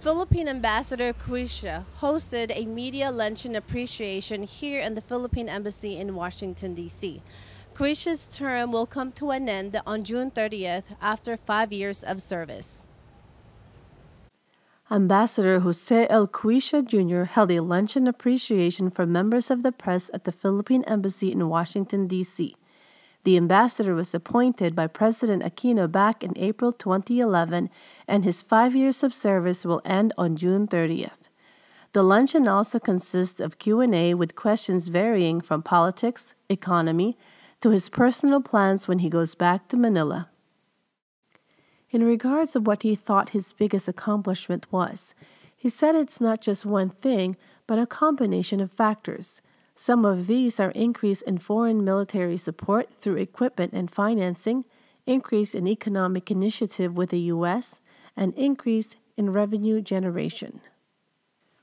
Philippine Ambassador Cuisia hosted a media luncheon appreciation here in the Philippine Embassy in Washington, D.C. Cuisia's term will come to an end on June 30th after 5 years of service. Ambassador Jose L. Cuisia Jr. held a luncheon appreciation for members of the press at the Philippine Embassy in Washington, D.C. The ambassador was appointed by President Aquino back in April 2011, and his 5 years of service will end on June 30th. The luncheon also consists of Q&A with questions varying from politics, economy, to his personal plans when he goes back to Manila. In regards of what he thought his biggest accomplishment was, he said it's not just one thing, but a combination of factors. Some of these are increase in foreign military support through equipment and financing, increase in economic initiative with the U.S., and increase in revenue generation.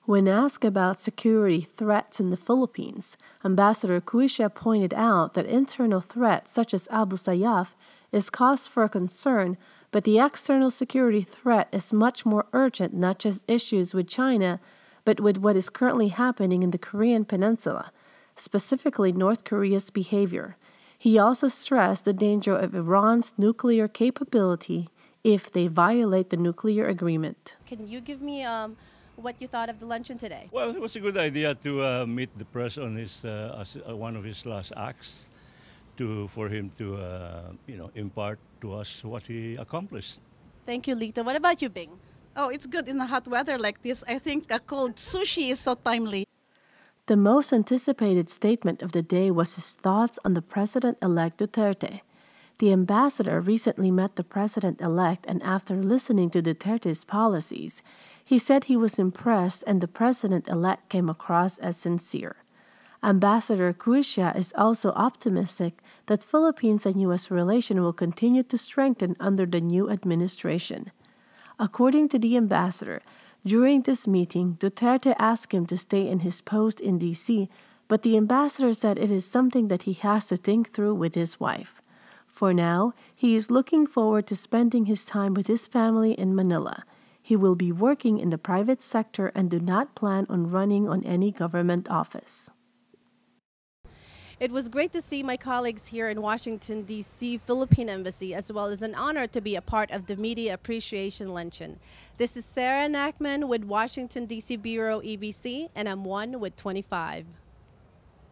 When asked about security threats in the Philippines, Ambassador Cuisia pointed out that internal threats such as Abu Sayyaf is cause for concern, but the external security threat is much more urgent, not just issues with China, but with what is currently happening in the Korean Peninsula, specifically North Korea's behavior. He also stressed the danger of Iran's nuclear capability if they violate the nuclear agreement. Can you give me what you thought of the luncheon today? Well, it was a good idea to meet the press on his one of his last acts, for him to impart to us what he accomplished. Thank you, Lita. What about you, Bing? Oh, it's good in a hot weather like this. I think a cold sushi is so timely. The most anticipated statement of the day was his thoughts on the President-elect Duterte. The ambassador recently met the President-elect, and after listening to Duterte's policies, he said he was impressed and the President-elect came across as sincere. Ambassador Cuisia is also optimistic that Philippines and U.S. relations will continue to strengthen under the new administration. According to the ambassador, during this meeting, Duterte asked him to stay in his post in D.C., but the ambassador said it is something that he has to think through with his wife. For now, he is looking forward to spending his time with his family in Manila. He will be working in the private sector and do not plan on running on any government office. It was great to see my colleagues here in Washington, D.C. Philippine Embassy, as well as an honor to be a part of the Media Appreciation Luncheon. This is Sarah Nachman with Washington, D.C. Bureau EBC, and I'm 1 with 25.